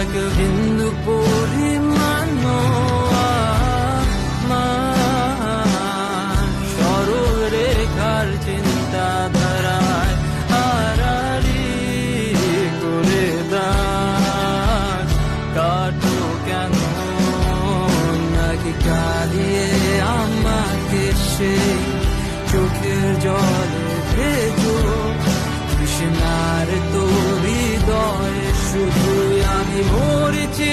এক বিন্দু পরিমাণ সরল রেখার চিন্তাধারায় হারারি করে দাগ কাটো কেন নাকি কাঁদিয়ে আমাকে সেই চোখের জলে ভেজো তৃষ্ণার তো হৃদয়ে শুধু আমি মরেছি